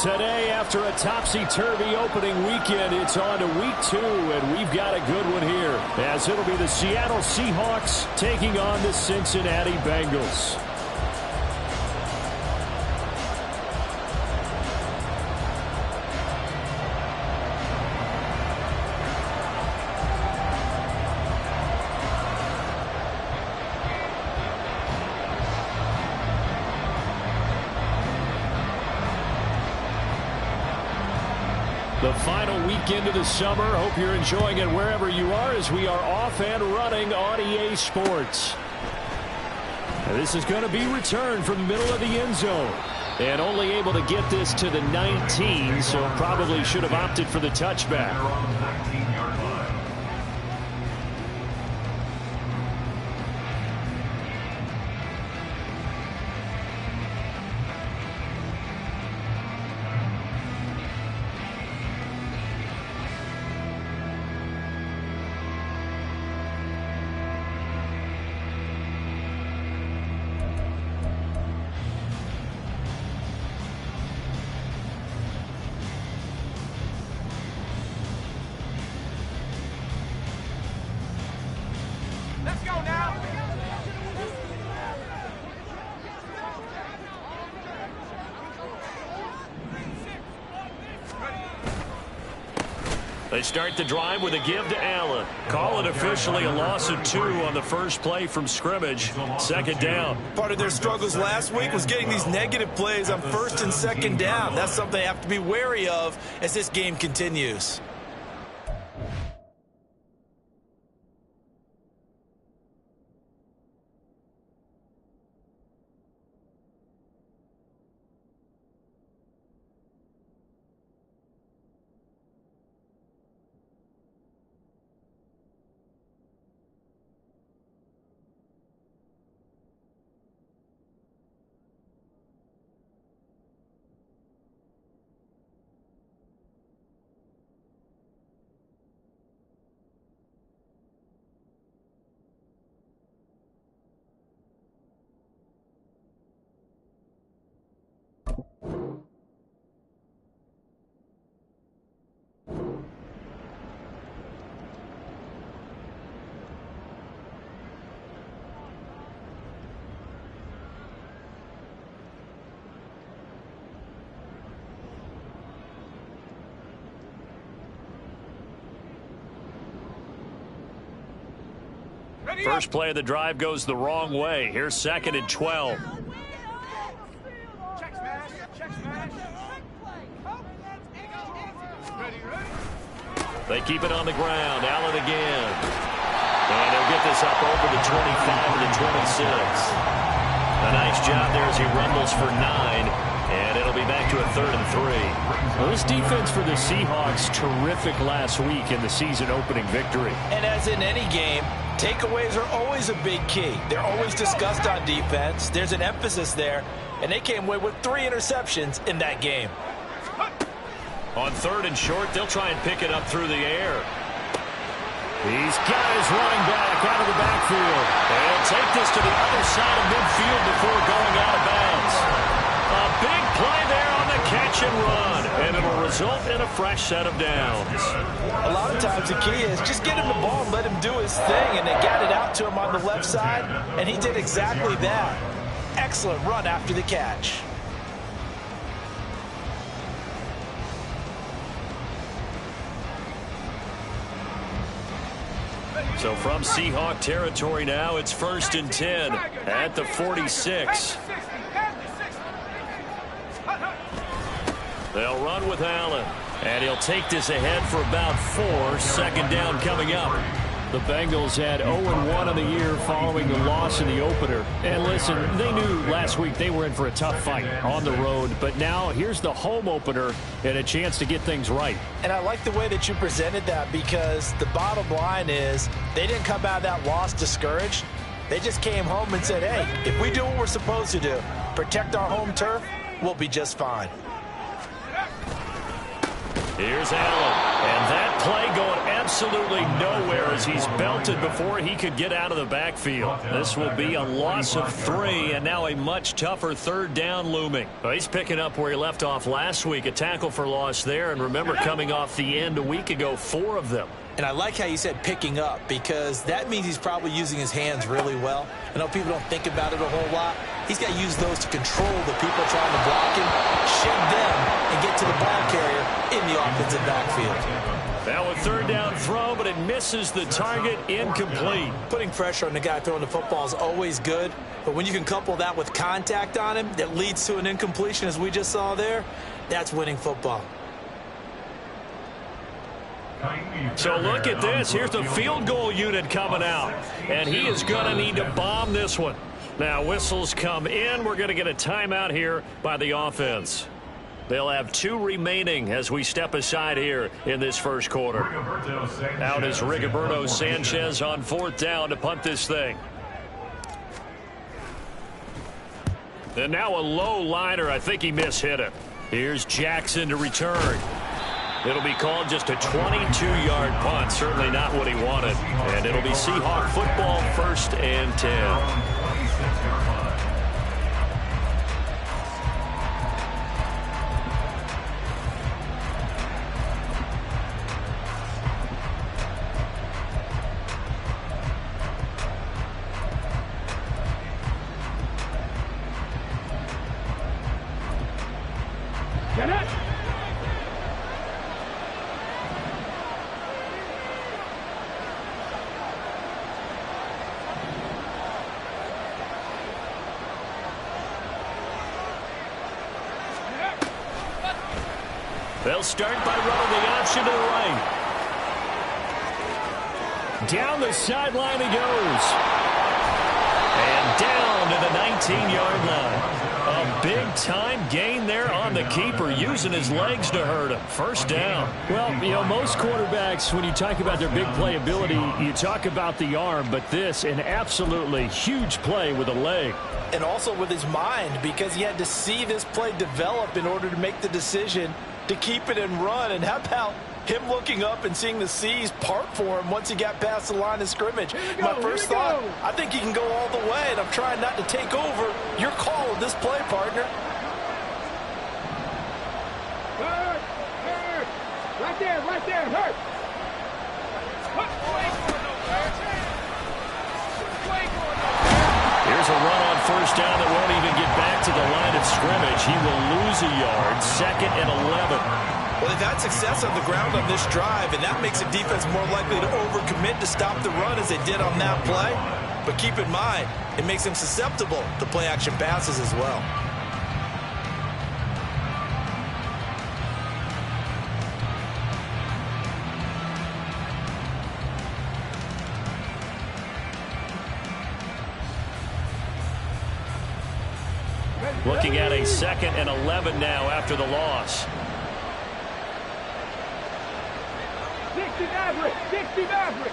Today, after a topsy-turvy opening weekend, it's on to week 2, and we've got a good one here, as it'll be the Seattle Seahawks taking on the Cincinnati Bengals. The final weekend of the summer. Hope you're enjoying it wherever you are as we are off and running on EA Sports. And this is going to be returned from the middle of the end zone. And only able to get this to the 19, so probably should have opted for the touchback. They start the drive with a give to Allen. Call it officially a loss of 2 on the first play from scrimmage. Second down. Part of their struggles last week was getting these negative plays on first and second down. That's something they have to be wary of as this game continues. First play of the drive goes the wrong way. Here's second and 12. They keep it on the ground. Allen again. And he'll get this up over the 25 to the 26. A nice job there as he rumbles for 9. And it'll be back to a 3rd and 3. Well, this defense for the Seahawks, terrific last week in the season opening victory. And as in any game, takeaways are always a big key. They're always discussed on defense. There's an emphasis there. And they came away with 3 interceptions in that game. On 3rd and short, they'll try and pick it up through the air. He's got his running back out of the backfield. They'll take this to the other side of midfield before going out of bounds. A big play there on the catch and run, and it'll result in a fresh set of downs. A lot of times the key is just get him the ball and let him do his thing, and they got it out to him on the left side, and he did exactly that. Excellent run after the catch. So from Seahawk territory now, it's 1st and 10 at the 46. They'll run with Allen, and he'll take this ahead for about 4. Second down coming up. The Bengals had 0-1 on the year following the loss in the opener. And listen, they knew last week they were in for a tough fight on the road, but now here's the home opener and a chance to get things right. And I like the way that you presented that, because the bottom line is they didn't come out of that loss discouraged. They just came home and said, hey, if we do what we're supposed to do, protect our home turf, we'll be just fine. Here's Allen, and that play going absolutely absolutely nowhere as he's belted before he could get out of the backfield. This will be a loss of 3, and now a much tougher third down looming. Well, he's picking up where he left off last week, a tackle for loss there, and remember coming off the end a week ago, 4 of them. And I like how you said picking up, because that means he's probably using his hands really well. I know people don't think about it a whole lot. He's got to use those to control the people trying to block him, shake them, and get to the ball carrier in the offensive backfield. Now a third down throw, but it misses the target, incomplete. Putting pressure on the guy throwing the football is always good, but when you can couple that with contact on him that leads to an incompletion, as we just saw there, that's winning football. So look at this. Here's the field goal unit coming out, and he is going to need to bomb this one. Now whistles come in. We're going to get a timeout here by the offense. They'll have 2 remaining as we step aside here in this first quarter. Out is Rigoberto Sanchez on 4th down to punt this thing. And now a low liner. I think he mishit it. Here's Jackson to return. It'll be called just a 22-yard punt. Certainly not what he wanted. And it'll be Seahawk football, 1st and 10. They'll start by running the option to the right. Down the sideline he goes. And down to the 19-yard line. A big-time gain there on the keeper, using his legs to hurt him. 1st down. Well, you know, most quarterbacks, when you talk about their big playability, you talk about the arm, but this, an absolutely huge play with a leg. And also with his mind, because he had to see this play develop in order to make the decision to keep it and run. And how about him looking up and seeing the seas part for him once he got past the line of scrimmage? My first thought, I think he can go all the way, and I'm trying not to take over. Your call of this play, partner. Hurt. Right there, hurt. Here's a run on 1st down that won't even get back to the line of scrimmage. He will lose a yard. 2nd and 11. Well, they've had success on the ground on this drive, and that makes the defense more likely to overcommit to stop the run as they did on that play. But keep in mind, it makes them susceptible to play-action passes as well. Looking at a 2nd and 11 now after the loss. 60 Maverick.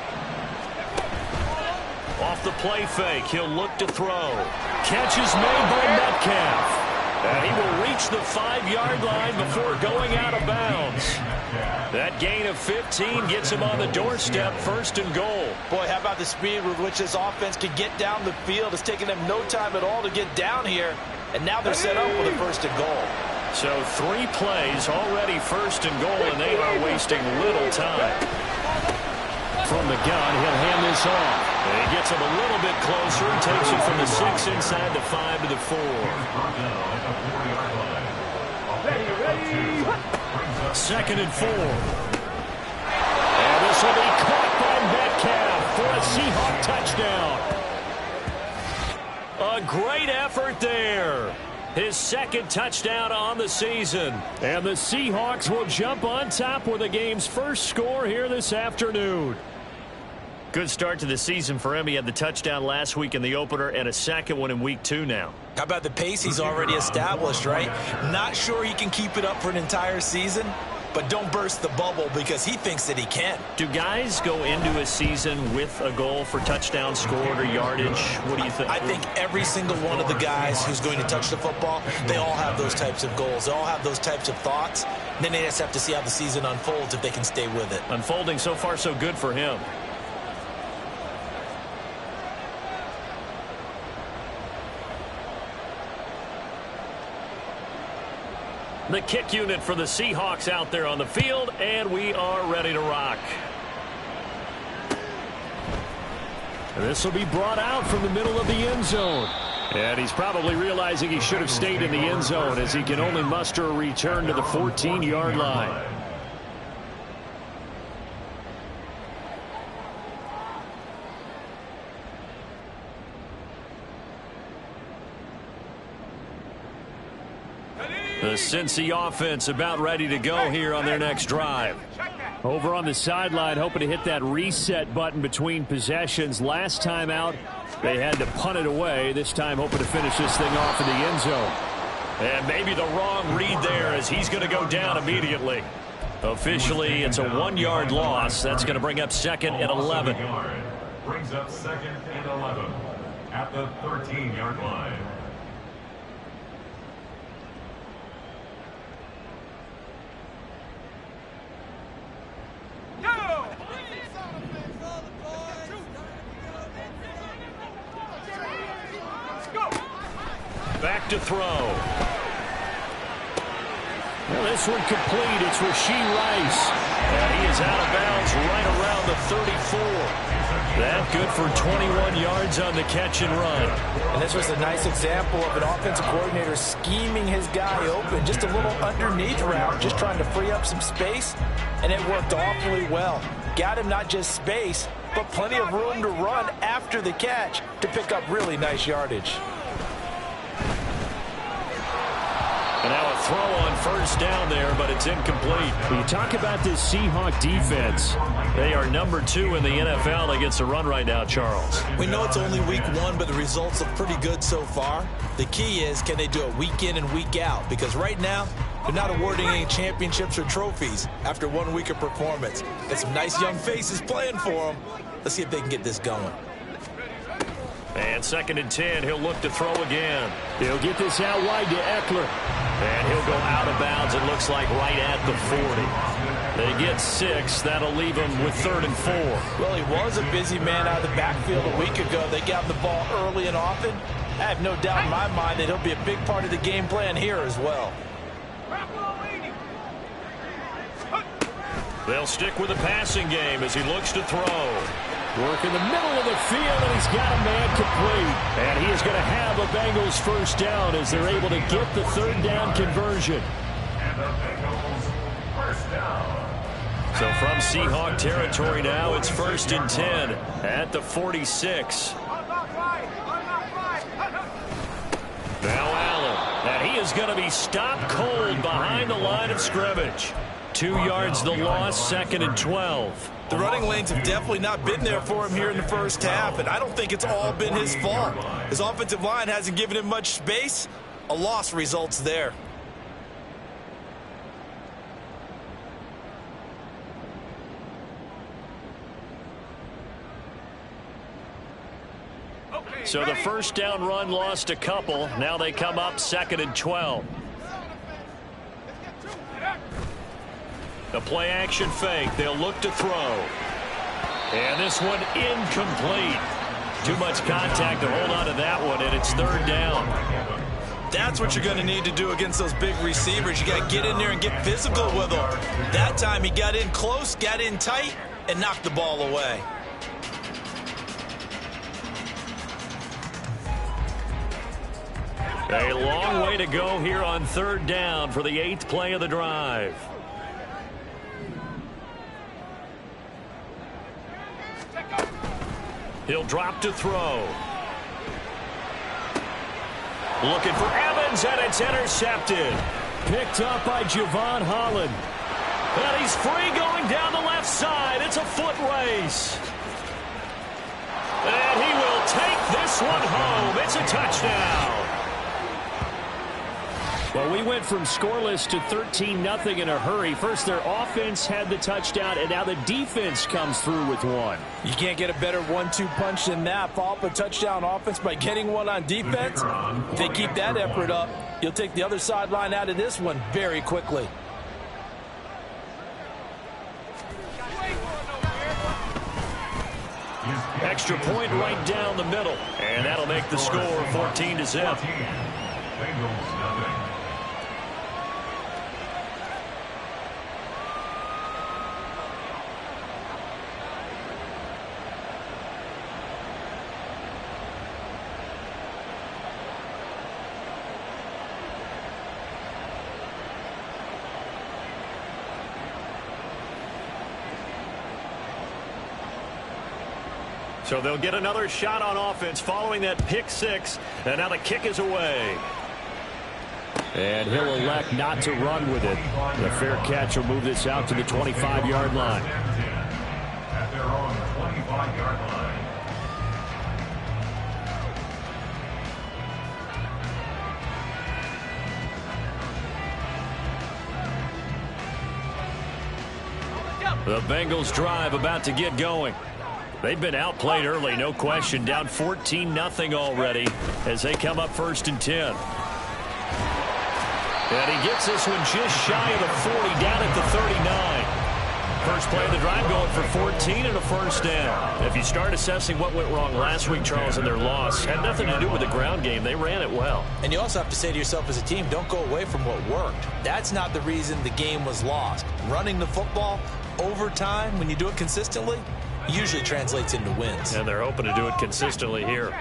Off the play fake, he'll look to throw. Catch is made by Metcalf. And he will reach the 5-yard line before going out of bounds. That gain of 15 gets him on the doorstep, 1st and goal. Boy, how about the speed with which this offense can get down the field? It's taken them no time at all to get down here. And now they're set up with a 1st and goal. So 3 plays already 1st and goal, and they are wasting little time. From the gun, he'll hand this off. And he gets him a little bit closer and takes it from the 6 inside the 5 to the 4. Ready. 2nd and 4. And this will be caught by Metcalf for a Seahawk touchdown. A great effort there. His 2nd touchdown on the season. And the Seahawks will jump on top with the game's first score here this afternoon. Good start to the season for him. He had the touchdown last week in the opener and a 2nd one in week 2 now. How about the pace he's already established, right? Not sure he can keep it up for an entire season, but don't burst the bubble because he thinks that he can. Do guys go into a season with a goal for touchdown scored or yardage? What do you think? I think every single one of the guys who's going to touch the football, they all have those types of goals. They all have those types of thoughts. Then they just have to see how the season unfolds if they can stay with it. Unfolding so far so good for him. The kick unit for the Seahawks out there on the field, and we are ready to rock. This will be brought out from the middle of the end zone. And he's probably realizing he should have stayed in the end zone as he can only muster a return to the 14-yard line. The Cincy offense about ready to go here on their next drive. Over on the sideline, hoping to hit that reset button between possessions. Last time out, they had to punt it away. This time, hoping to finish this thing off in the end zone. And maybe the wrong read there as he's going to go down immediately. Officially, it's a 1-yard loss. That's going to bring up 2nd and 11. Brings up 2nd and 11 at the 13-yard line. Back to throw. Well, this one complete. It's Rashee Rice. And he is out of bounds right around the 34. That good for 21 yards on the catch and run. And this was a nice example of an offensive coordinator scheming his guy open. Just a little underneath route, just trying to free up some space. And it worked awfully well. Got him not just space, but plenty of room to run after the catch to pick up really nice yardage. And now a throw on first down there, but it's incomplete. When you talk about this Seahawk defense, they are number 2 in the NFL against the run right now, Charles. We know it's only week 1, but the results look pretty good so far. The key is, can they do it week in and week out? Because right now, they're not awarding any championships or trophies after 1 week of performance. Got some nice young faces playing for them. Let's see if they can get this going. And 2nd and 10, he'll look to throw again. He'll get this out wide to Eckler. And he'll go out of bounds, it looks like, right at the 40. They get 6. That'll leave him with 3rd and 4. Well, he was a busy man out of the backfield a week ago. They got him the ball early and often. I have no doubt in my mind that he'll be a big part of the game plan here as well. They'll stick with the passing game as he looks to throw. Work in the middle of the field, and he's got a man complete. And he is going to have a Bengals first down as they're able to get the 3rd down conversion. And the Bengals first down. So from Seahawk territory now, it's 1st and 10 at the 46. Now Allen, and he is going to be stopped cold behind the line of scrimmage. 2 yards the loss, 2nd and 12. The running lanes have definitely not been there for him here in the first half, and I don't think it's all been his fault. His offensive line hasn't given him much space. A loss results there. So the first down run lost a couple. Now they come up 2nd and 12. The play action fake. They'll look to throw. And this one incomplete. Too much contact to hold on to that one, and it's 3rd down. That's what you're going to need to do against those big receivers. You got to get in there and get physical with them. That time he got in close, got in tight, and knocked the ball away. A long way to go here on 3rd down for the 8th play of the drive. He'll drop to throw. Looking for Evans, and it's intercepted. Picked up by Javon Holland. And he's free going down the left side. It's a foot race. And he will take this one home. It's a touchdown. Well, we went from scoreless to 13-0 in a hurry. First, their offense had the touchdown, and now the defense comes through with one. You can't get a better 1-2 punch than that. Follow up a touchdown offense by getting one on defense. If they keep that effort up, you'll take the other sideline out of this one very quickly. Extra point right down the middle. And that'll make the score 14-0. Bengals nothing. So they'll get another shot on offense following that pick six. And now the kick is away. And he'll elect not to run with it. The fair catch will move this out to the 25-yard line. At their own 25-yard line. The Bengals drive about to get going. They've been outplayed early, no question. Down 14-0 already as they come up 1st and 10. And he gets this one just shy of the 40, down at the 39. First play of the drive going for 14 and a first down. If you start assessing what went wrong last week, Charles, in their loss, had nothing to do with the ground game. They ran it well. And you also have to say to yourself as a team, don't go away from what worked. That's not the reason the game was lost. Running the football over time, when you do it consistently, usually translates into wins. And they're hoping to do it consistently here.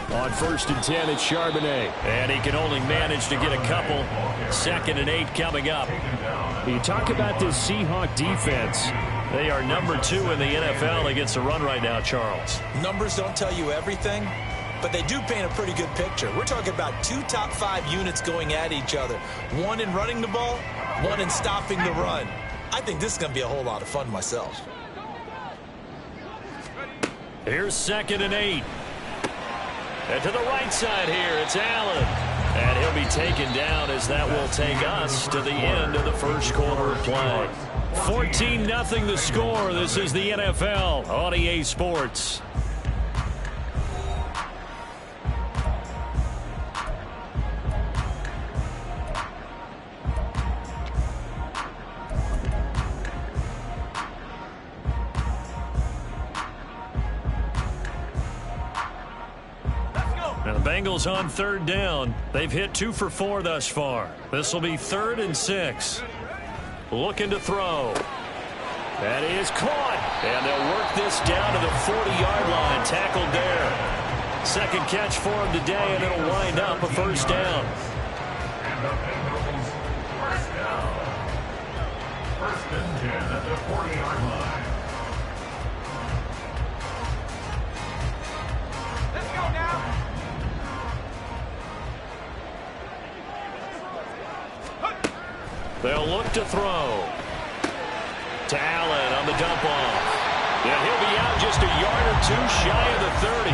On 1st and 10, it's Charbonnet. And he can only manage to get a couple. 2nd and 8 coming up. You talk about this Seahawk defense. They are number 2 in the NFL against the run right now, Charles. Numbers don't tell you everything, but they do paint a pretty good picture. We're talking about 2 top 5 units going at each other. One in running the ball, one in stopping the run. I think this is going to be a whole lot of fun myself. Here's 2nd and 8. And to the right side here, it's Allen. And he'll be taken down as that will take us to the end of the first quarter of play. 14-0 the score. This is the NFL on EA Sports. Now the Bengals on 3rd down. They've hit 2 for 4 thus far. This will be 3rd and 6. Looking to throw. That is caught. And they'll work this down to the 40-yard line. Tackled there. 2nd catch for him today, and it'll wind up a first down. And the Bengals first down. 1st and 10 at the 40-yard line. Let's go now. They'll look to throw. To Allen on the dump off. And he'll be out just a yard or 2 shy of the 30.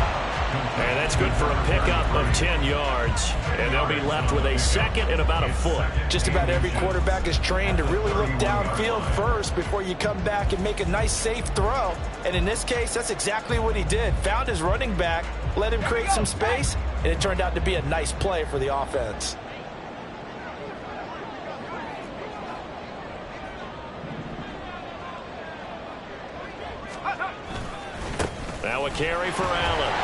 And that's good for a pickup of 10 yards. And they'll be left with a 2nd and about a foot. Just about every quarterback is trained to really look downfield first before you come back and make a nice, safe throw. And in this case, that's exactly what he did. Found his running back, let him create some space, and it turned out to be a nice play for the offense. Now a carry for Allen.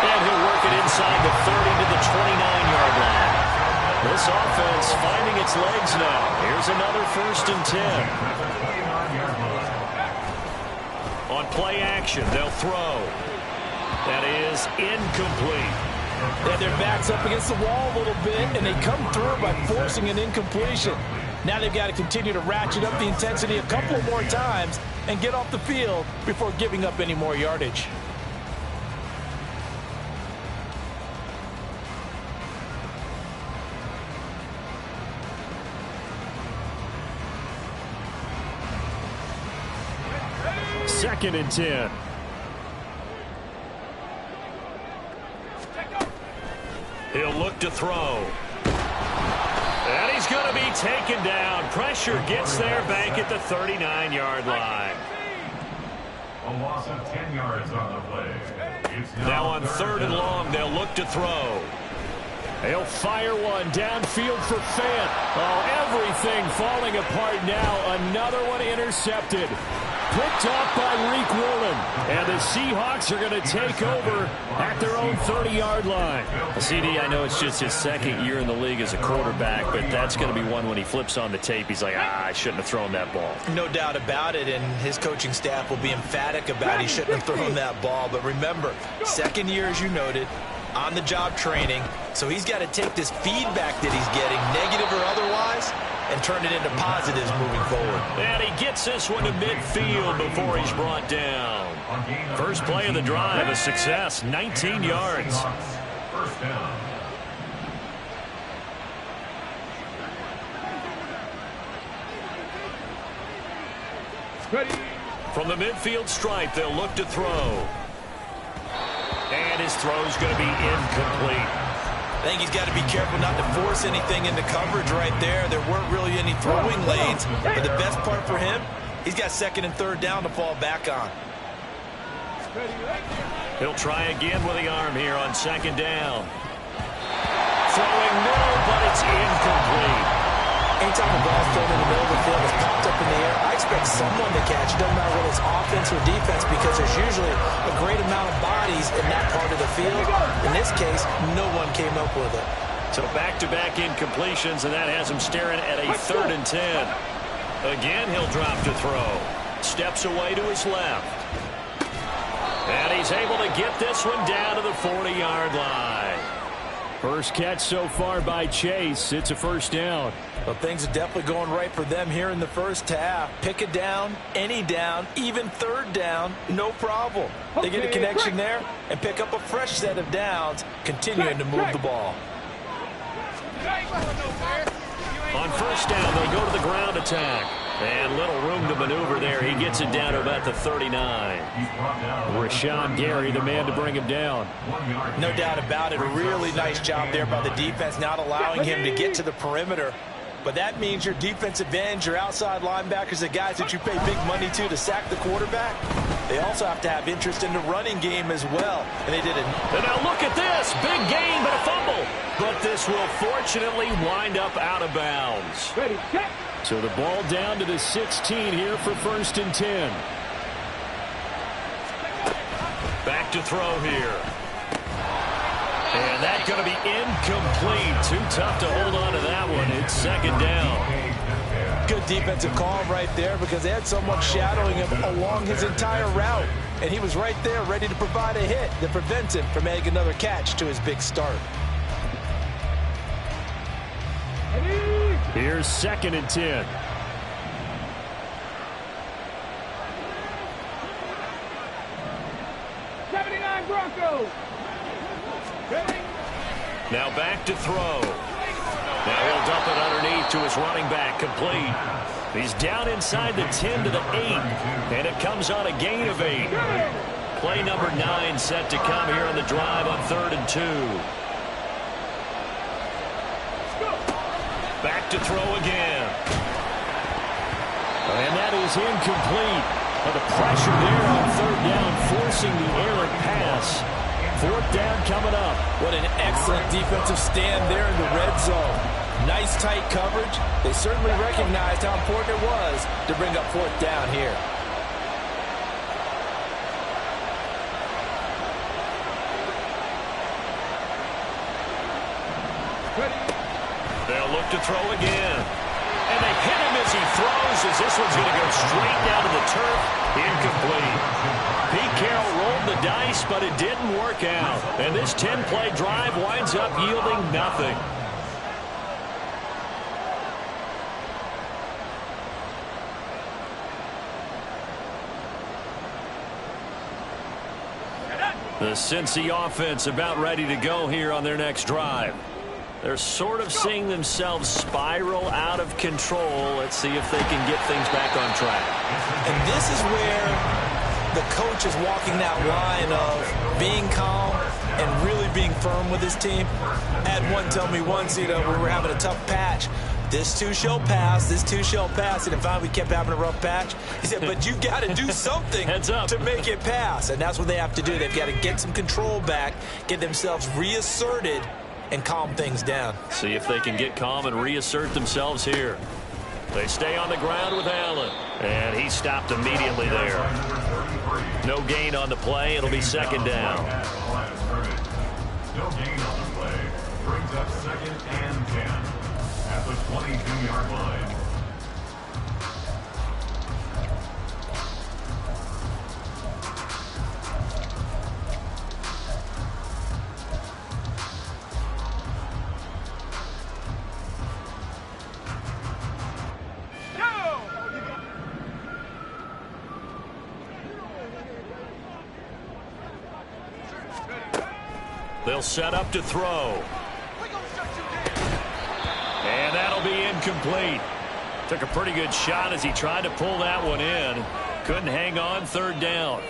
And he'll work it inside the 30 to the 29-yard line. This offense finding its legs now. Here's another 1st and 10. On play action, they'll throw. That is incomplete. And their back's up against the wall a little bit, and they come through by forcing an incompletion. Now they've got to continue to ratchet up the intensity a couple more times and get off the field before giving up any more yardage. Second and 10. He'll look to throw. And he's going to be taken down. Pressure gets there back at the 39-yard line. A loss of 10 yards on the play. It's Now on 3rd and long, they'll look to throw. He'll fire one downfield for Fant. Oh, everything falling apart now. Another one intercepted. Picked off by Reek Woolen. And the Seahawks are going to take over at their own 30-yard line. CD, I know it's just his 2nd year in the league as a quarterback, but that's going to be one when he flips on the tape. He's like, I shouldn't have thrown that ball. No doubt about it, and his coaching staff will be emphatic about he shouldn't have thrown that ball. But remember, 2nd year, as you noted, on-the-job training, so he's got to take this feedback that he's getting, negative or otherwise, and turn it into positives moving forward. And he gets this one to midfield before he's brought down. First play of the drive, a success, 19 yards. First down. Ready. From the midfield stripe, they'll look to throw. And his throw's going to be incomplete. I think he's got to be careful not to force anything into coverage right there. There weren't really any throwing lanes, but the best part for him, he's got 2nd and 3rd down to fall back on. He'll try again with the arm here on 2nd down. Throwing middle, but it's incomplete. Anytime the ball's thrown in the middle of the field, it's popped up in the air, I expect someone to catch. It doesn't matter whether it's offense or defense, because there's usually a great amount of bodies in that part of the field. In this case, no one came up with it. So back-to-back incompletions, and that has him staring at a 3rd and 10. Again, he'll drop to throw. Steps away to his left. And he's able to get this one down to the 40-yard line. First catch so far by Chase. It's a first down. Well, things are definitely going right for them here in the first half. Pick a down, any down, even 3rd down, no problem. They get a connection there and pick up a fresh set of downs, continuing to move the ball. On first down, they go to the ground attack. And little room to maneuver there. He gets it down to about the 39. Rashawn Gary, the man to bring him down. No doubt about it. A really nice job there by the defense, not allowing him to get to the perimeter. But that means your defensive ends, your outside linebackers, the guys that you pay big money to sack the quarterback, they also have to have interest in the running game as well. And they did it. And now look at this. Big gain, but a fumble. But this will fortunately wind up out of bounds. Ready, set. So the ball down to the 16 here for 1st and 10. Back to throw here. And that's going to be incomplete. Too tough to hold on to that one. It's 2nd down. Good defensive call right there, because they had someone shadowing him along his entire route. And he was right there ready to provide a hit that prevents him from making another catch to his big start. Here's 2nd and 10. Broncos. Now back to throw. Now he'll dump it underneath to his running back, complete. He's down inside the 10 to the 8, and it comes on a gain of 8. Play number 9 set to come here on the drive on 3rd and 2. Back to throw again. And that is incomplete. But the pressure there on 3rd down, forcing the errant pass. 4th down coming up. What an excellent defensive stand there in the red zone. Nice tight coverage. They certainly recognized how important it was to bring up 4th down here. They'll look to throw again. And they hit him as he throws, as this one's going to go straight down to the turf. Incomplete. Pete Carroll rolled the dice, but it didn't work out. And this 10-play drive winds up yielding nothing. The Cincy offense about ready to go here on their next drive. They're sort of seeing themselves spiral out of control. Let's see if they can get things back on track. And this is where the coach is walking that line of being calm, and really being firm with his team. I had one tell me once, we were having a tough patch. This too shall pass, this too shall pass. And finally we kept having a rough patch. He said, but you got to do something to make it pass. And that's what they have to do. They've got to get some control back, get themselves reasserted, and calm things down. See if they can get calm and reassert themselves here. They stay on the ground with Allen. And he stopped immediately there. No gain on the play. It'll be second down. No gain on the play. Brings up second and 10 at the 22-yard line. They'll set up to throw. And that'll be incomplete. Took a pretty good shot as he tried to pull that one in. Couldn't hang on, third down.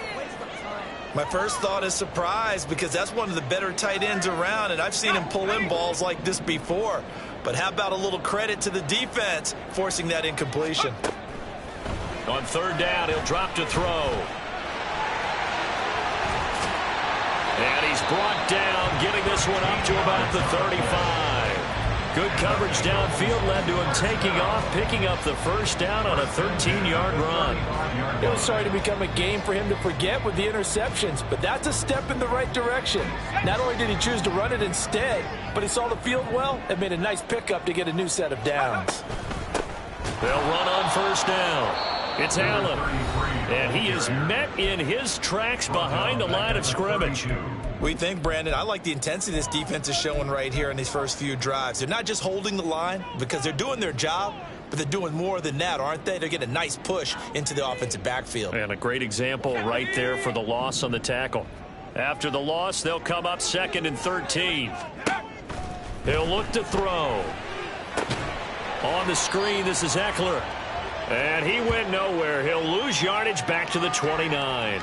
My first thought is surprise, because that's one of the better tight ends around, and I've seen him pull in balls like this before. But how about a little credit to the defense forcing that incompletion? On third down, he'll drop to throw. And he's brought down, getting this one up to about the 35. Good coverage downfield led to him taking off, picking up the first down on a 13-yard run. It was starting to become a game for him to forget with the interceptions, but that's a step in the right direction. Not only did he choose to run it instead, but he saw the field well and made a nice pickup to get a new set of downs. They'll run on first down. It's Allen, and he is met in his tracks behind the line of scrimmage. We think, Brandon, I like the intensity this defense is showing right here in these first few drives. They're not just holding the line because they're doing their job, but they're doing more than that, aren't they? They're getting a nice push into the offensive backfield. And a great example right there for the loss on the tackle. After the loss, they'll come up second and 13. He'll look to throw. On the screen, this is Eckler. And he went nowhere. He'll lose yardage back to the 29.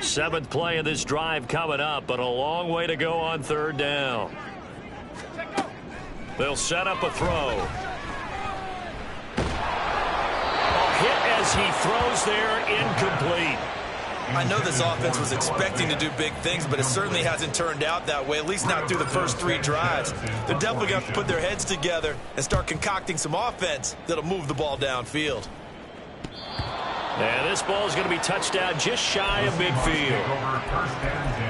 Seventh play of this drive coming up, but a long way to go on third down. They'll set up a throw. A hit as he throws there, incomplete. I know this offense was expecting to do big things, but it certainly hasn't turned out that way, at least not through the first three drives. They're definitely going to have to put their heads together and start concocting some offense that'll move the ball downfield. And this ball is going to be touched down just shy of midfield. Over first and 10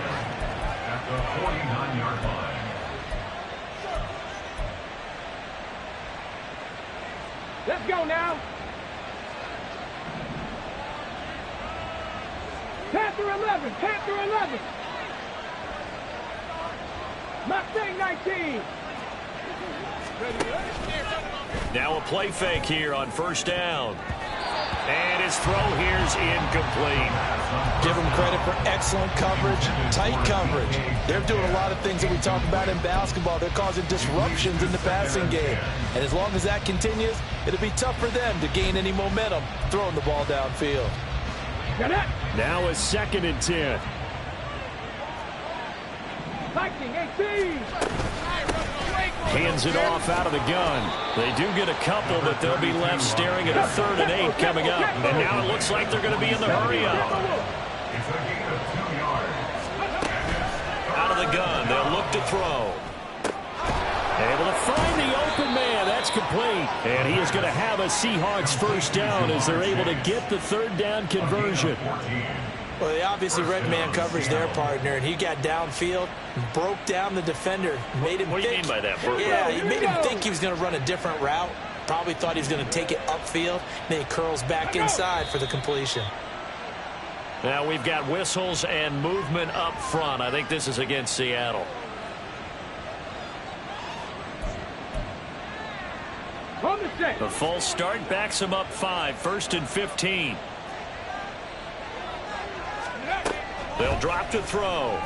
at the 49-yard line. Let's go now. Panther 11, Panther 11. Mustang 19. Now a play fake here on first down. And his throw here is incomplete. Give them credit for excellent coverage, tight coverage. They're doing a lot of things that we talk about in basketball. They're causing disruptions in the passing game. And as long as that continues, it'll be tough for them to gain any momentum throwing the ball downfield. Now a second and 10. Lightning 18. Hands it off out of the gun. They do get a couple, but they'll be left staring at a 3rd and 8 coming up. And now it looks like they're going to be in the hurry-up. It's a gain of 2 yards. Out of the gun, they'll look to throw. Able to find the open man. That's complete. And he is going to have a Seahawks first down as they're able to get the 3rd down conversion. Well, they obviously read man coverage their partner, and he got downfield, broke down the defender, made him What do you mean by that? Yeah, he made him think he was going to run a different route. Probably thought he was going to take it upfield. Then he curls back inside for the completion. Now we've got whistles and movement up front. I think this is against Seattle. On the set. The false start backs him up 5, 1st and 15. They'll drop to throw.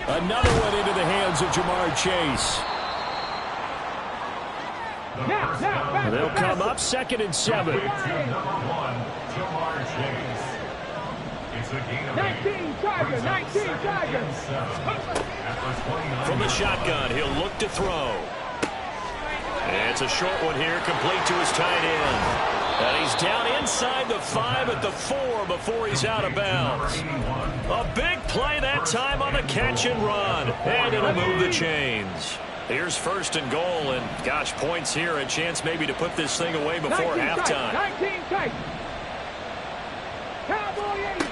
Another one into the hands of Jamar Chase. They'll come up 2nd and 7. Number 1, Jamar Chase. It's a gain of 19 Tiger, 19 Tiger. From the shotgun, he'll look to throw. It's a short one here, complete to his tight end. And he's down inside the 5 at the 4 before he's out of bounds. A big play that time on the catch and run. And it'll move the chains. Here's 1st and goal, and gosh, points here, a chance maybe to put this thing away before halftime. 19 tight. Cowboy 80.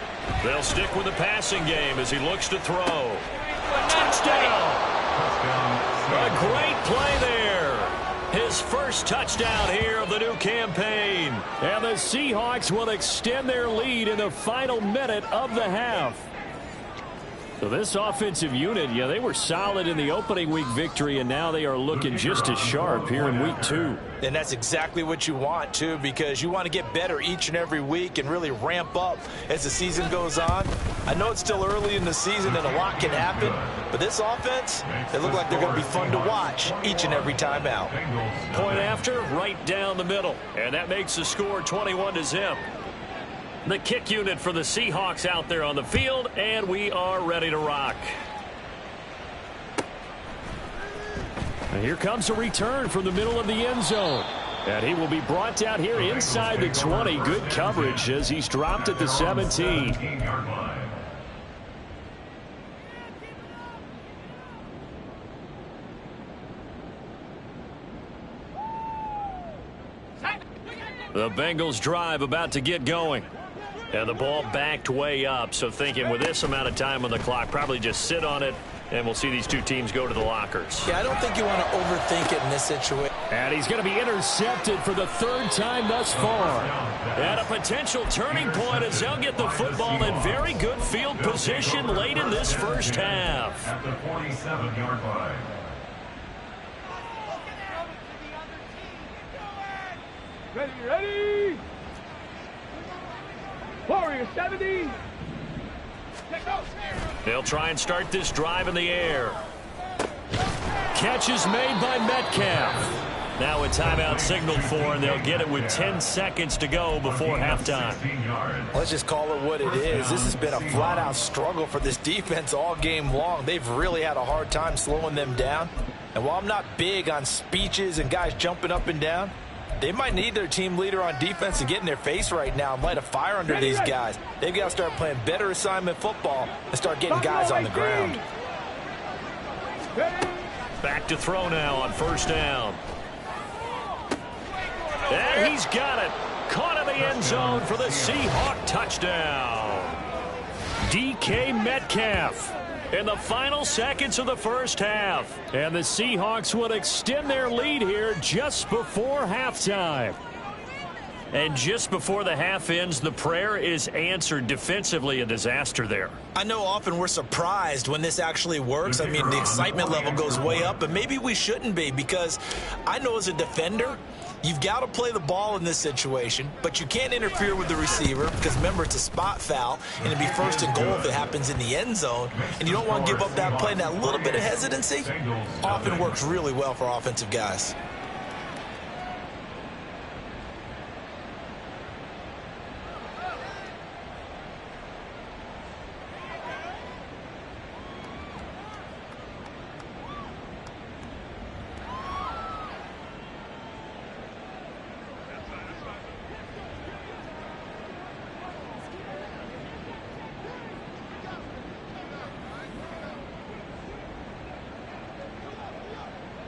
They'll stick with the passing game as he looks to throw. Touchdown! A great play there. His first touchdown here of the new campaign. And the Seahawks will extend their lead in the final minute of the half. So this offensive unit, yeah, they were solid in the opening week victory, and now they are looking just as sharp here in week 2. And that's exactly what you want, too, because you want to get better each and every week and really ramp up as the season goes on. I know it's still early in the season and a lot can happen, but this offense, they look like they're going to be fun to watch each and every time out. Point after, right down the middle. And that makes the score 21-0. The kick unit for the Seahawks out there on the field, and we are ready to rock. And here comes a return from the middle of the end zone. And he will be brought down here inside the 20. Good coverage as he's dropped at the 17. The Bengals drive about to get going. And the ball backed way up, so thinking with this amount of time on the clock, probably just sit on it, and we'll see these two teams go to the lockers. Yeah, I don't think you want to overthink it in this situation. And he's going to be intercepted for the 3rd time thus far. And a potential turning point as they'll get the football in very good field position late in this first half. At the 47-yard line. Ready. Warrior 70. They'll try and start this drive in the air. Catch is made by Metcalf. Now a timeout signaled for, and they'll get it with 10 seconds to go before halftime. Let's just call it what it is. This has been a flat-out struggle for this defense all game long. They've really had a hard time slowing them down. And while I'm not big on speeches and guys jumping up and down, they might need their team leader on defense to get in their face right now and light a fire under these guys. They've got to start playing better assignment football and start getting guys on the ground. Back to throw now on 1st down. And he's got it. Caught in the end zone for the Seahawk touchdown. DK Metcalf in the final seconds of the first half. And the Seahawks will extend their lead here just before halftime. And just before the half ends, the prayer is answered. Defensively, a disaster there. I know often we're surprised when this actually works. I mean, the excitement level goes way up, but maybe we shouldn't be, because I know as a defender, you've got to play the ball in this situation, but you can't interfere with the receiver because, remember, it's a spot foul, and it'd be 1st and goal if it happens in the end zone, and you don't want to give up that play. And that little bit of hesitancy often works really well for offensive guys.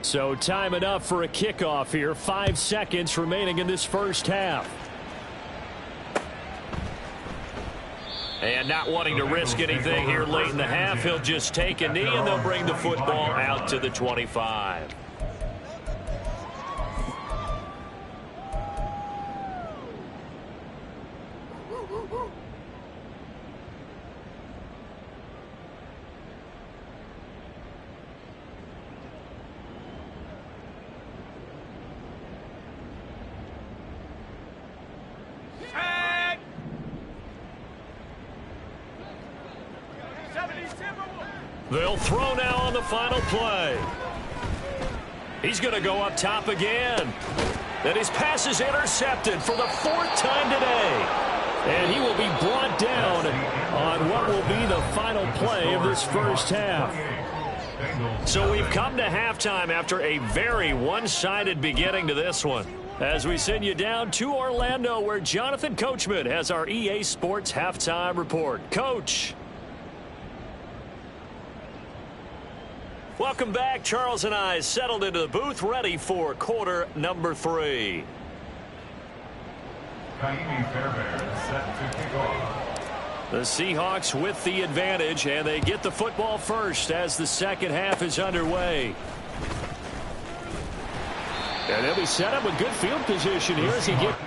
So time enough for a kickoff here. 5 seconds remaining in this first half. And not wanting to risk anything here late in the half, he'll just take a knee, and they'll bring the football out to the 25. They'll throw now on the final play. He's going to go up top again. And his pass is intercepted for the 4th time today. And he will be brought down on what will be the final play of this first half. So we've come to halftime after a very one-sided beginning to this one. As we send you down to Orlando, where Jonathan Coachman has our EA Sports halftime report. Coach. Welcome back. Charles and I settled into the booth, ready for quarter number 3. Set to kick off. The Seahawks with the advantage, and they get the football first as the second half is underway. And they'll be set up with good field position here as he gets.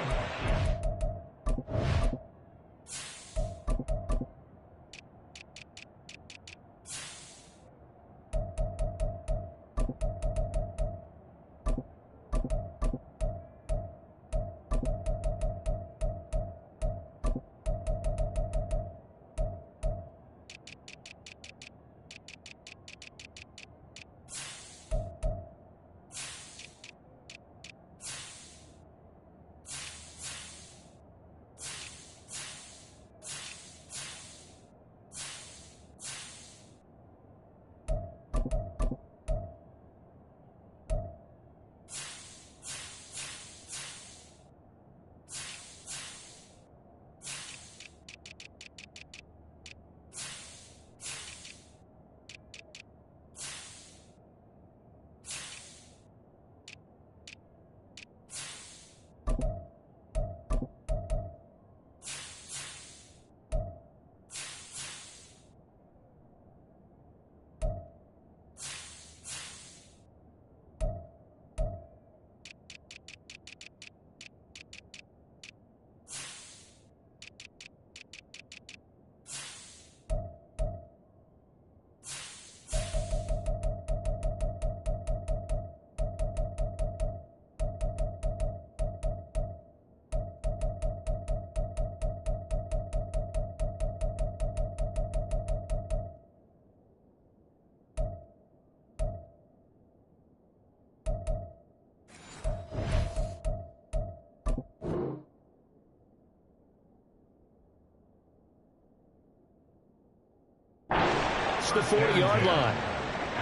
The 40-yard line.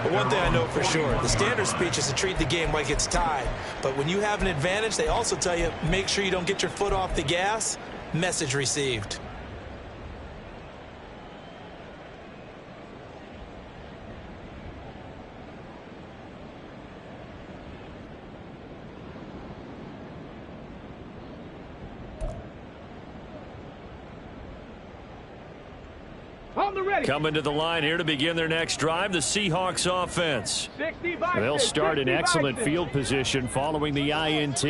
But one thing I know for sure, the standard speech is to treat the game like it's tied. But when you have an advantage, they also tell you, make sure you don't get your foot off the gas. Message received. Coming to the line here to begin their next drive, the Seahawks offense. They'll start in excellent field position following the INT.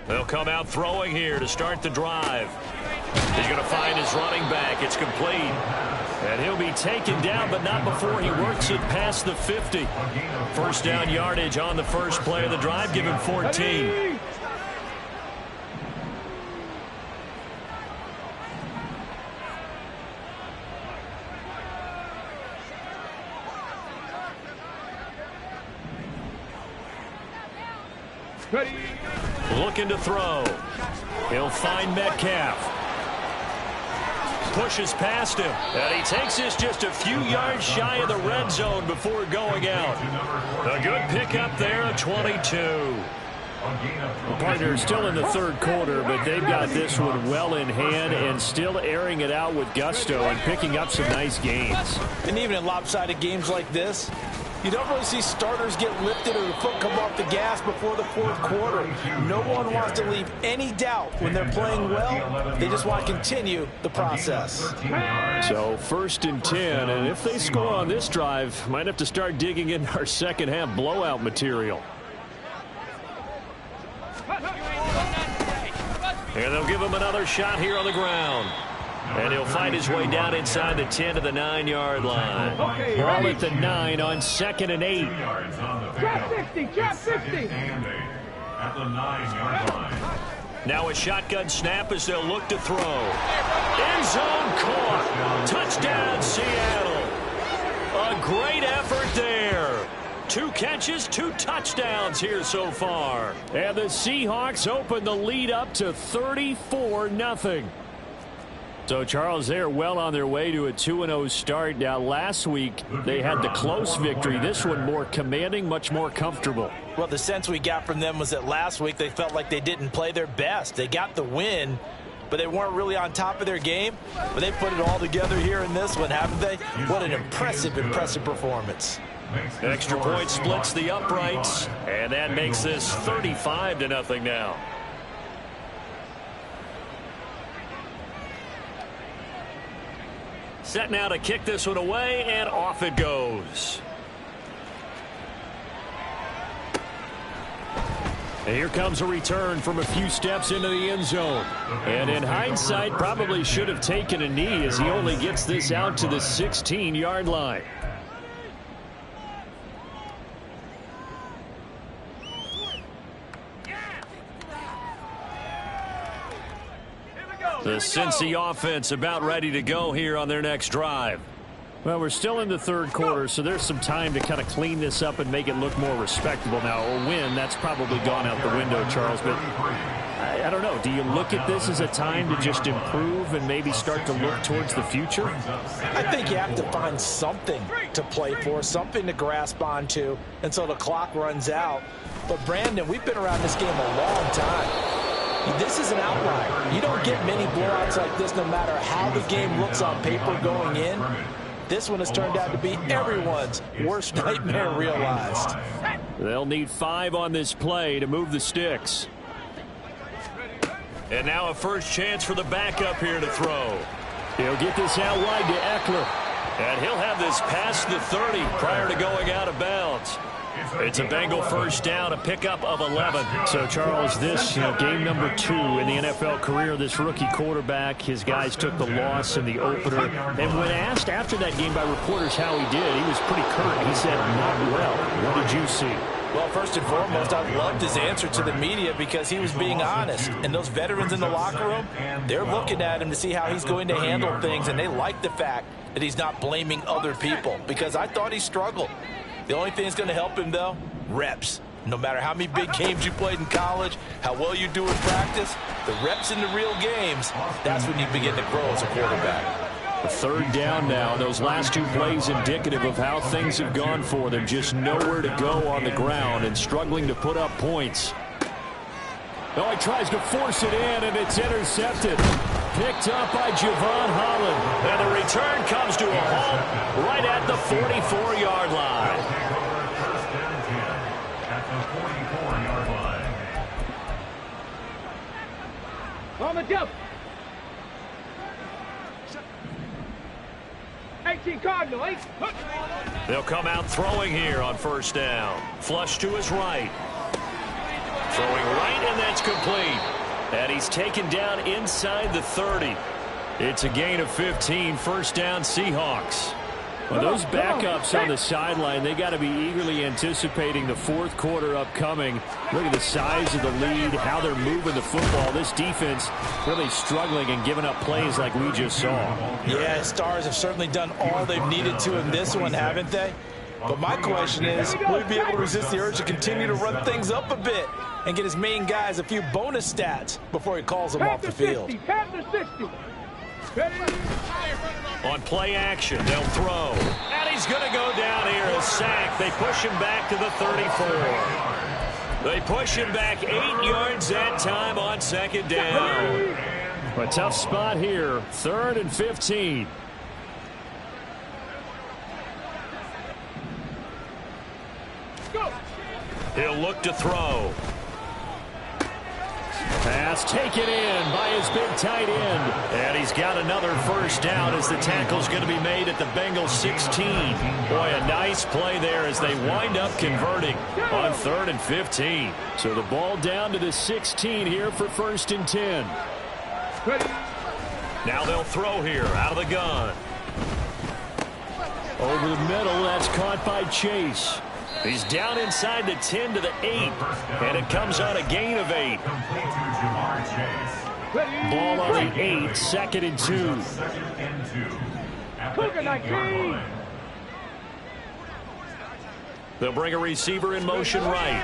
They'll come out throwing here to start the drive. He's going to find his running back. It's complete. And he'll be taken down, but not before he works it past the 50. First down yardage on the first play of the drive, give him 14. Looking to throw. He'll find Metcalf. Pushes past him. And he takes this just a few yards shy of the red zone before going out. A good pickup there of 22. Partner still in the third quarter, but they've got this one well in hand and still airing it out with gusto and picking up some nice gains. And even in lopsided games like this, you don't really see starters get lifted or the foot come off the gas before the fourth quarter. No one wants to leave any doubt when they're playing well. They just want to continue the process. So 1st and 10, and if they score on this drive, might have to start digging in our second half blowout material. And they'll give him another shot here on the ground. And he'll find his way down inside the 10 to the 9-yard line. Ball at the 9 on 2nd and 8. Drop 60, drop 60. At the 9-yard line. Now a shotgun snap as they'll look to throw. End zone caught. Touchdown, Seattle. A great effort there. 2 catches, 2 touchdowns here so far. And the Seahawks open the lead up to 34-0. So, Charles, they're well on their way to a 2-0 start. Now, last week, they had the close victory. This one more commanding, much more comfortable. Well, the sense we got from them was that last week they felt like they didn't play their best. They got the win, but they weren't really on top of their game. But they put it all together here in this one, haven't they? What an impressive performance. Extra point splits the uprights, and that makes this 35-0 now. Set now to kick this one away, and off it goes. And here comes a return from a few steps into the end zone. And in hindsight, probably should have taken a knee as he only gets this out to the 16-yard line. The Cincy offense about ready to go here on their next drive. Well, we're still in the third quarter, so there's some time to kind of clean this up and make it look more respectable. Now, a win, that's probably gone out the window, Charles, but I don't know. Do you look at this as a time to just improve and maybe start to look towards the future? I think you have to find something to play for, something to grasp onto until the clock runs out. But, Brandon, we've been around this game a long time. This is an outlier. You don't get many blowouts like this no matter how the game looks on paper going in. This one has turned out to be everyone's worst nightmare realized. They'll need 5 on this play to move the sticks. And now a first chance for the backup here to throw. He'll get this out wide to Eckler. And he'll have this past the 30 prior to going out of bounds. It's a Bengal first down, a pickup of 11. So, Charles, this game number 2 in the NFL career, this rookie quarterback, his guys took the loss in the opener. And when asked after that game by reporters how he did, he was pretty curt. He said, not well. What did you see? Well, first and foremost, I loved his answer to the media because he was being honest. And those veterans in the locker room, they're looking at him to see how he's going to handle things. And they like the fact that he's not blaming other people because I thought he struggled. The only thing that's going to help him, though, reps. No matter how many big games you played in college, how well you do in practice, the reps in the real games, that's when you begin to grow as a quarterback. A third down now. Those last 2 plays indicative of how things have gone for them. Just nowhere to go on the ground and struggling to put up points. Oh, he tries to force it in, and it's intercepted. Picked up by Javon Holland. And the return comes to a halt right at the 44-yard line. First and 10 at the 44-yard line. On the jump. 18 Cardinal, 8. They'll come out throwing here on first down. Flush to his right. Throwing right, and that's complete. And he's taken down inside the 30. It's a gain of 15. First down, Seahawks. Well, those backups on the sideline, they got to be eagerly anticipating the fourth quarter upcoming. Look at the size of the lead, how they're moving the football. This defense really struggling and giving up plays like we just saw. Yeah, Stars have certainly done all they've needed to in this one, haven't they? But my question is, will he be able to resist the urge to continue to run things up a bit and get his main guys a few bonus stats before he calls them off the field? On play action, they'll throw. And he's going to go down here, a sack. They push him back to the 34. They push him back 8 yards that time on second down. A tough spot here, 3rd and 15. He'll look to throw. Pass taken in by his big tight end. And he's got another first down as the tackle's going to be made at the Bengals 16. Boy, a nice play there as they wind up converting on 3rd and 15. So the ball down to the 16 here for 1st and 10. Now they'll throw here out of the gun. Over the middle, that's caught by Chase. He's down inside the 10 to the 8, and it comes on a gain of 8. Ball on the 8, 2nd and 2. They'll bring a receiver in motion right.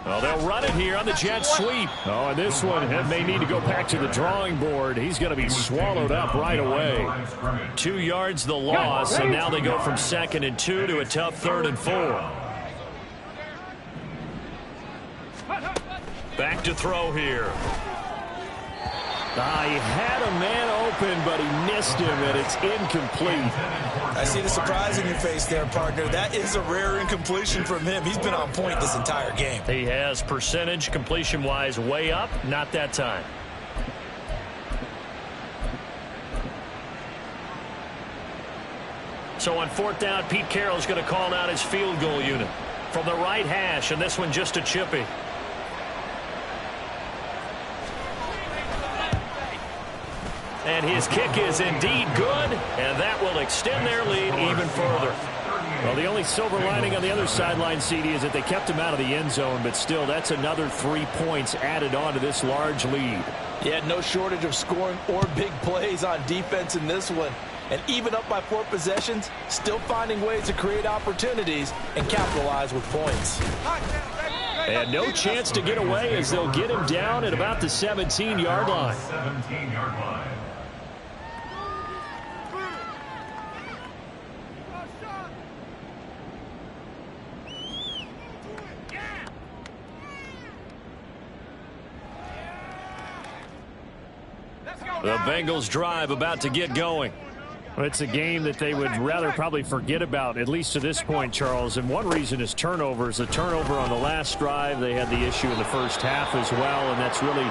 Oh, they'll run it here on the jet sweep. Oh, and this one may need to go back to the drawing board. He's going to be swallowed up right away. 2 yards the loss, and now they go from 2nd and 2 to a tough 3rd and 4. Back to throw here. He had a man open, but he missed him, and it's incomplete. I see the surprise in your face there, partner. That is a rare incompletion from him. He's been on point this entire game. He has percentage completion-wise way up, not that time. So on 4th down, Pete Carroll's going to call out his field goal unit from the right hash, and this one just a chippy. And his kick is indeed good, and that will extend their lead even further. Well, the only silver lining on the other sideline, CD, is that they kept him out of the end zone, but still, that's another 3 points added on to this large lead. Yeah, no shortage of scoring or big plays on defense in this one. And even up by 4 possessions, still finding ways to create opportunities and capitalize with points. And no chance to get away as they'll get him down at about the 17-yard line. 17-yard line. The Bengals drive about to get going. Well, it's a game that they would rather probably forget about, at least to this point, Charles. And one reason is turnovers. A turnover on the last drive. They had the issue in the first half as well, and that's really,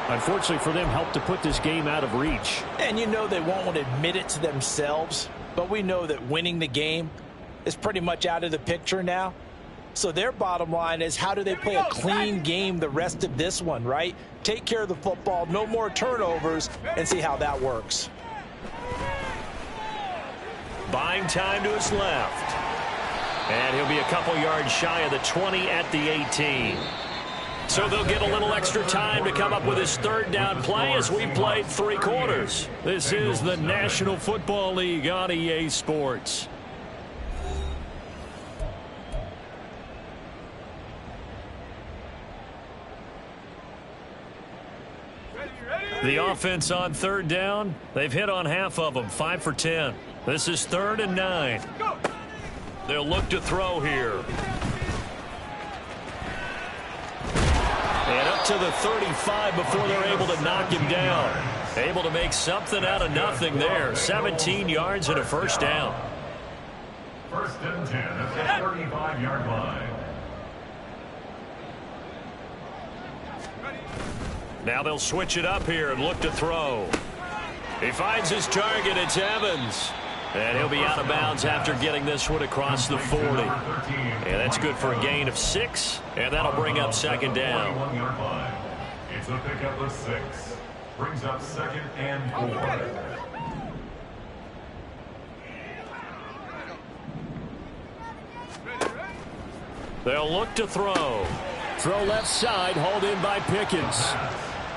unfortunately for them, helped to put this game out of reach. And you know they won't want to admit it to themselves, but we know that winning the game is pretty much out of the picture now. So their bottom line is, how do they play a clean game the rest of this one, right? Take care of the football, no more turnovers, and see how that works. Buying time to his left. And he'll be a couple yards shy of the 20 at the 18. So they'll get a little extra time to come up with his 3rd down play as we played 3 quarters. This is the National Football League on EA Sports. The offense on 3rd down, they've hit on half of them, 5 for 10. This is 3rd and 9. They'll look to throw here. And up to the 35 before they're able to knock him down. Able to make something out of nothing there. 17 yards and a 1st down. 1st and 10 at the 35-yard line. Now they'll switch it up here and look to throw. He finds his target. It's Evans. And he'll be out of bounds after getting this one across the 40. And that's good for a gain of 6. And that'll bring up 2nd down. It's a pickup of 6. Brings up 2nd and 4. They'll look to throw. Throw left side, hauled in by Pickens.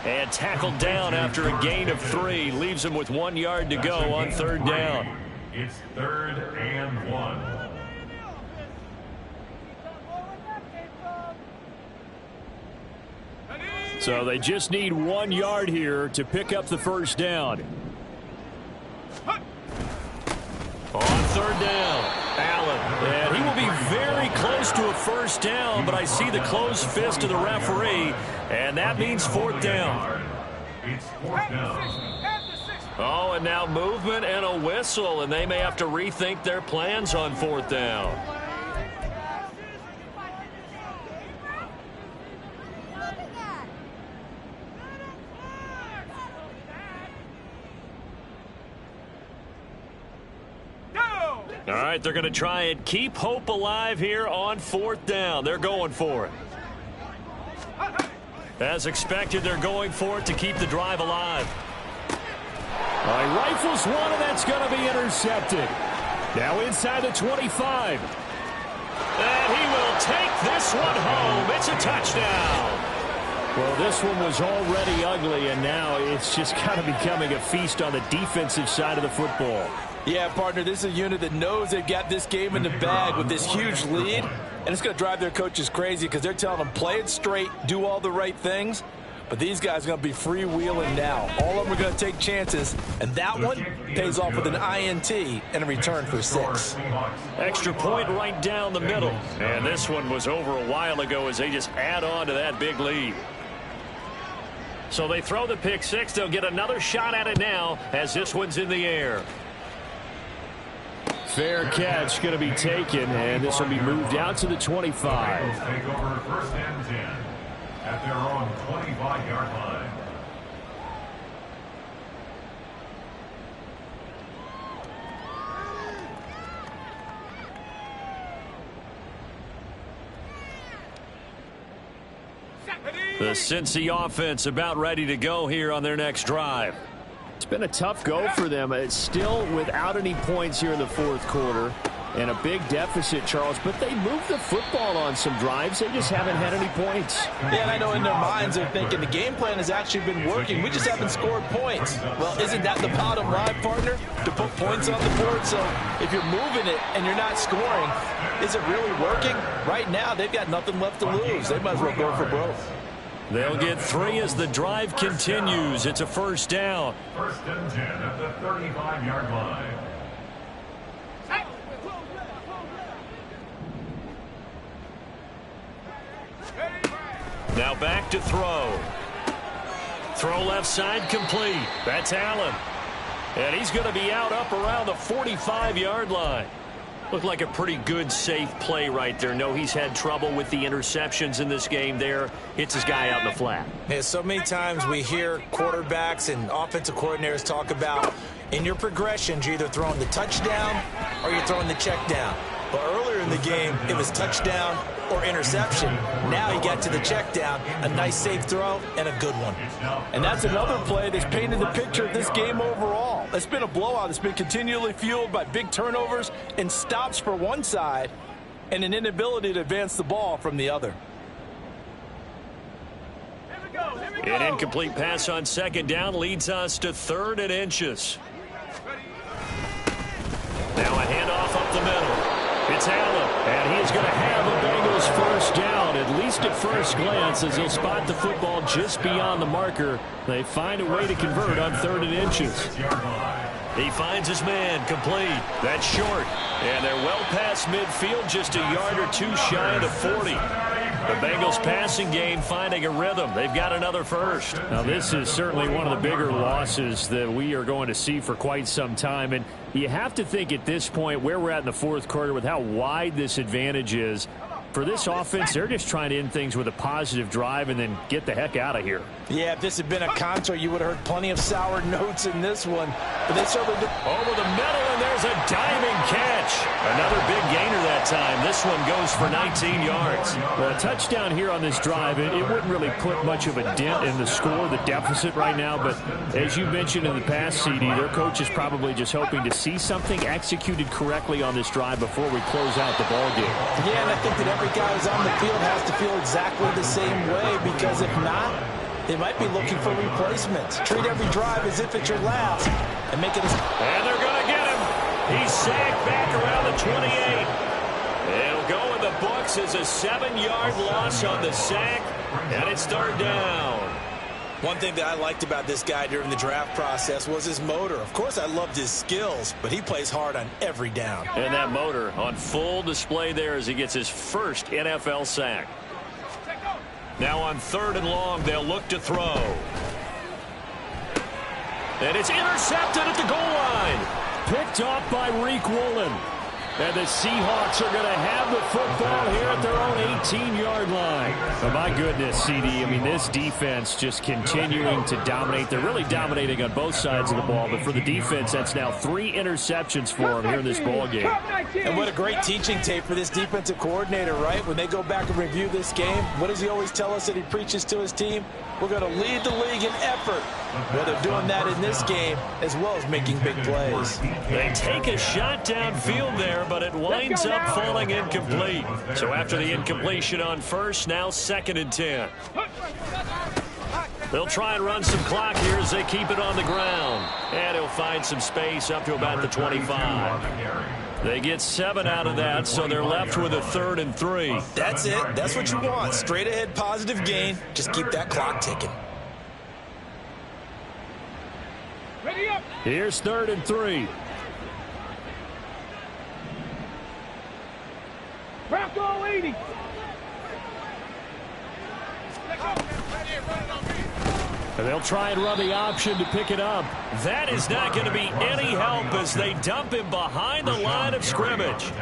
And tackled down after a gain of 3. Leaves him with 1 yard to go on 3rd down. It's 3rd and 1. So they just need 1 yard here to pick up the 1st down. On 3rd down, Allen. And he will be very close to a 1st down, but I see the closed fist of the referee, and that means 4th down. It's 4th down. Oh, and now movement and a whistle, and they may have to rethink their plans on 4th down. All right, they're going to try and keep hope alive here on 4th down. They're going for it. As expected, they're going for it to keep the drive alive. He rifles one, and that's going to be intercepted. Now inside the 25. And he will take this one home. It's a touchdown. Well, this one was already ugly, and now it's just kind of becoming a feast on the defensive side of the football. Yeah, partner, this is a unit that knows they've got this game in the bag with this huge lead, and it's going to drive their coaches crazy because they're telling them play it straight, do all the right things. But these guys are going to be freewheeling now. All of them are going to take chances, and that one pays off with an INT and a return for 6. Extra point right down the middle. And this one was over a while ago as they just add on to that big lead. So they throw the pick 6. They'll get another shot at it now as this one's in the air. Fair catch going to be taken, and this will be moved out to the 25. Bengals take over 1st and 10 at their own 25-yard line. The Cincy offense about ready to go here on their next drive. It's been a tough go for them. It's still without any points here in the 4th quarter. And a big deficit, Charles, but they moved the football on some drives. They just haven't had any points. Yeah, and I know in their minds they're thinking the game plan has actually been working. We just haven't scored points. Well, isn't that the bottom line, partner? To put points on the board. So if you're moving it and you're not scoring, is it really working? Right now, they've got nothing left to lose. They might as well go for broke. They'll get 3 as the drive continues. It's a 1st down. 1st and 10 at the 35-yard line. Now back to throw. Throw left side complete. That's Allen. And he's going to be out up around the 45-yard line. Looked like a pretty good, safe play right there. No, he's had trouble with the interceptions in this game there. Hits his guy out in the flat. Yeah, so many times we hear quarterbacks and offensive coordinators talk about in your progressions, you're either throwing the touchdown or you're throwing the check down. But earlier in the game, it was touchdown or interception. Now he got to the check down, a nice safe throw, and a good one. And that's another play that's painted the picture of this game overall. It's been a blowout. It's been continually fueled by big turnovers and stops for one side and an inability to advance the ball from the other. An incomplete pass on 2nd down leads us to 3rd and inches. Now a handoff up the middle. It's Allen, and he is going to have a Bengals 1st down, at least at first glance, as he'll spot the football just beyond the marker. They find a way to convert on 3rd and inches. He finds his man complete. That's short, and they're well past midfield, just a yard or 2 shy of the 40. The Bengals passing game finding a rhythm. They've got another 1st. Now, this is certainly one of the bigger losses that we are going to see for quite some time. And you have to think at this point where we're at in the 4th quarter with how wide this advantage is. For this offense, they're just trying to end things with a positive drive and then get the heck out of here. Yeah, if this had been a concert, you would have heard plenty of sour notes in this one. But they certainly did. Over the middle, and there's a diving catch. Another big gainer that time. This one goes for 19 yards. Well, a touchdown here on this drive, it wouldn't really put much of a dent in the score, the deficit right now. But as you mentioned in the past, CD, their coach is probably just hoping to see something executed correctly on this drive before we close out the ball game. Yeah, and I think that every guy who's on the field has to feel exactly the same way, because if not, they might be looking for replacements. Treat every drive as if it's your last and make it And they're going to get him. He's sacked back around the 28. It'll go in the books as a 7-yard loss on the sack, and it's 3rd down. One thing that I liked about this guy during the draft process was his motor. Of course, I loved his skills, but he plays hard on every down. And that motor on full display there as he gets his 1st NFL sack. Now on 3rd and long, they'll look to throw. And it's intercepted at the goal line. Picked off by Reek Woolen. And the Seahawks are going to have the football here at their own 18-yard line. Oh, my goodness, CD. I mean, this defense just continuing to dominate. They're really dominating on both sides of the ball. But for the defense, that's now 3 interceptions for them here in this ball game. And what a great teaching tape for this defensive coordinator, right? When they go back and review this game, what does he always tell us that he preaches to his team? We're going to lead the league in effort. Well, they're doing that in this game as well as making big plays. They take a shot downfield there, but it winds up falling incomplete. So after the incompletion on 1st, now 2nd and 10. They'll try and run some clock here as they keep it on the ground. And he'll find some space up to about the 25. They get 7 out of that, so they're left with a 3rd and 3. That's it. That's what you want. Straight ahead positive gain. Just keep that clock ticking. Ready up. Here's 3rd and 3. Bronco 80. And they'll try and run the option to pick it up. That is not going to be any help as they dump him behind the line of scrimmage.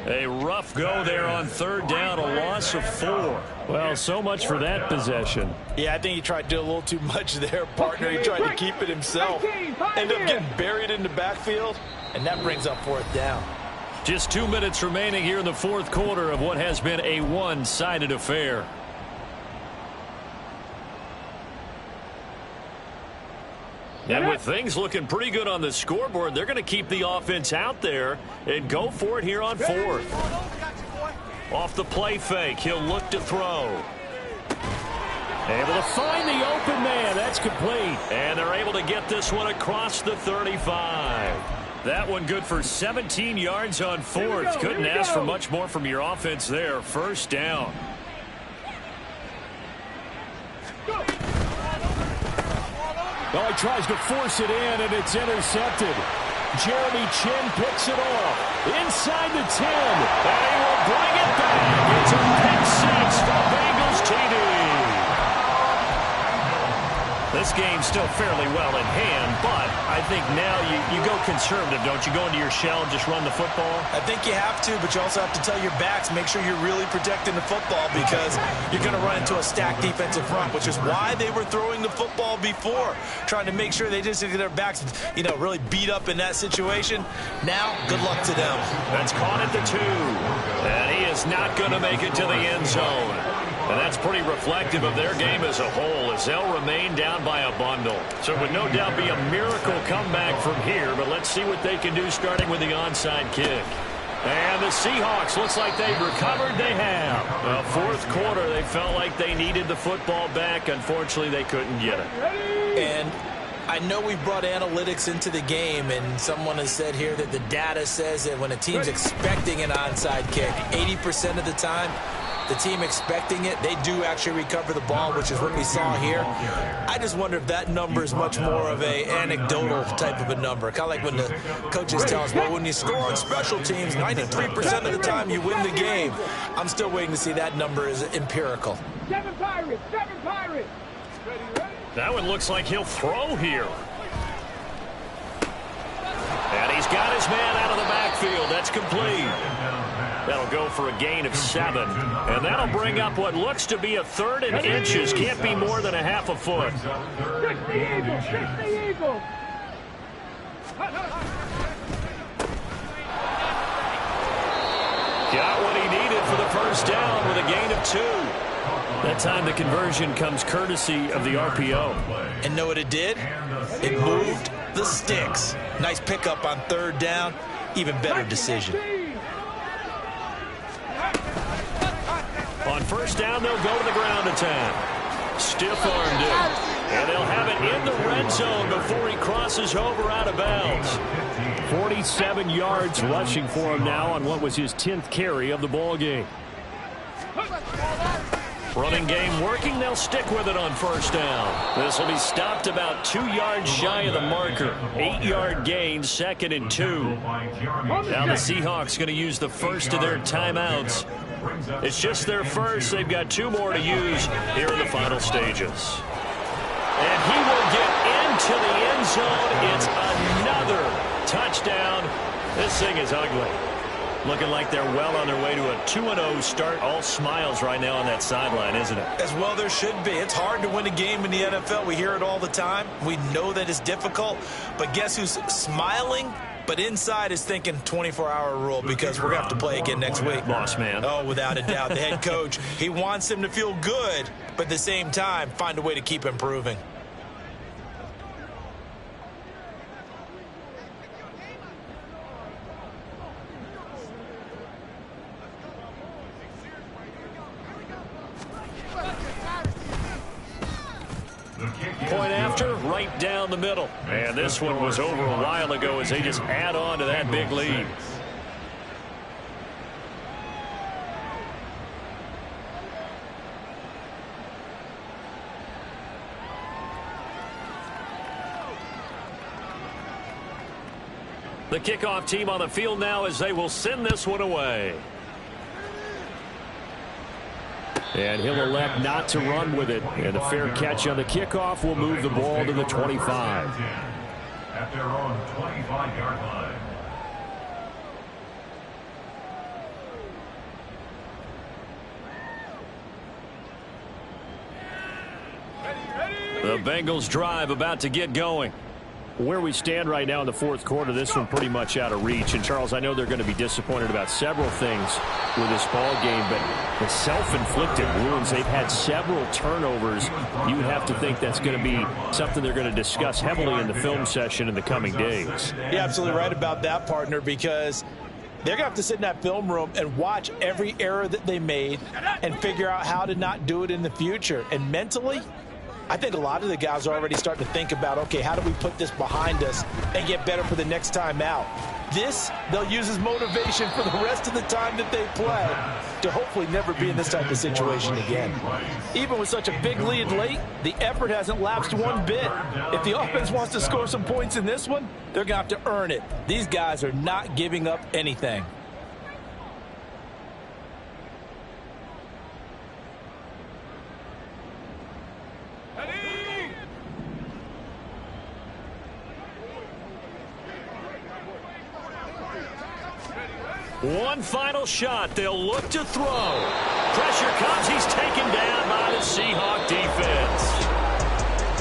A rough go there on 3rd down, a loss of 4. Well, so much for that possession. Yeah, I think he tried to do a little too much there, partner. He tried to keep it himself. Ended up getting buried in the backfield, and that brings up 4th down. Just 2 minutes remaining here in the 4th quarter of what has been a one-sided affair. And with things looking pretty good on the scoreboard, they're going to keep the offense out there and go for it here on 4th. Off the play fake, he'll look to throw. Able to find the open man. That's complete. And they're able to get this one across the 35. That one good for 17 yards on 4th. Couldn't ask for much more from your offense there. 1st down. Well, he tries to force it in, and it's intercepted. Jeremy Chin picks it off. Inside the 10. And he will bring it back. It's a pick 6 for Bengals TD. This game's still fairly well in hand, but I think now you go conservative, don't you? Go into your shell and just run the football? I think you have to, but you also have to tell your backs, make sure you're really protecting the football because you're going to run into a stacked defensive front, which is why they were throwing the football before, trying to make sure they just get their backs, really beat up in that situation. Now, good luck to them. That's caught at the 2. And he is not going to make it to the end zone. And that's pretty reflective of their game as a whole as they'll remain down by a bundle. So it would no doubt be a miracle comeback from here, but let's see what they can do starting with the onside kick. And the Seahawks, looks like they've recovered. They have. Well, 4th quarter, they felt like they needed the football back. Unfortunately, they couldn't get it. And I know we brought analytics into the game, and someone has said here that the data says that when a team's expecting an onside kick, 80% of the time, the team expecting it, they do actually recover the ball, which is what we saw here. I just wonder if that number is much more of a anecdotal type of a number. Kind of like when the coaches tell us, well, when you score on special teams, 93% of the time you win the game. I'm still waiting to see that number is empirical. 7 Pirates, 7 Pirates. That one looks like he'll throw here. And he's got his man out of the backfield. That's complete. That'll go for a gain of 7. And that'll bring up what looks to be a 3rd and inches. Can't be more than a half a foot. 6 the Eagles, 6 the Eagles. Got what he needed for the 1st down with a gain of 2. That time the conversion comes courtesy of the RPO. And know what it did? It moved the sticks. Nice pickup on 3rd down. Even better decision. On 1st down, they'll go to the ground attack. Stiff-armed it. And they'll have it in the red zone before he crosses over out of bounds. 47 yards rushing for him now on what was his 10th carry of the ball game. Running game working. They'll stick with it on 1st down. This will be stopped about 2 yards shy of the marker. 8-yard gain, 2nd and 2. Now the Seahawks going to use the first of their timeouts. It's just their first. They've got 2 more to use here in the final stages. And he will get into the end zone. It's another touchdown. This thing is ugly. Looking like they're well on their way to a 2-0 start. All smiles right now on that sideline, isn't it? As well there should be. It's hard to win a game in the NFL. We hear it all the time. We know that it's difficult. But guess who's smiling? But inside is thinking 24-hour rule because we're going to have to play again next week. Boss man. Oh, without a doubt. The head coach, he wants them to feel good, but at the same time, find a way to keep improving. The right down the middle. And this one was over a while ago as they just add on to that big lead. The kickoff team on the field now as they will send this one away. And he'll elect not to run with it. And a fair catch on the kickoff will move the ball to the 25. At their own 25-yard line. The Bengals drive about to get going. Where we stand right now in the fourth quarter, this one pretty much out of reach. And, Charles, I know they're going to be disappointed about several things with this ball game, but the self-inflicted wounds, they've had several turnovers. You would have to think that's going to be something they're going to discuss heavily in the film session in the coming days. You're absolutely right about that, partner, because they're going to have to sit in that film room and watch every error that they made and figure out how to not do it in the future. And mentally, I think a lot of the guys are already starting to think about, okay, how do we put this behind us and get better for the next time out? This, they'll use as motivation for the rest of the time that they play to hopefully never be in this type of situation again. Even with such a big lead late, the effort hasn't lapsed one bit. If the offense wants to score some points in this one, they're going to have to earn it. These guys are not giving up anything. One final shot. They'll look to throw. Pressure comes. He's taken down by the Seahawk defense.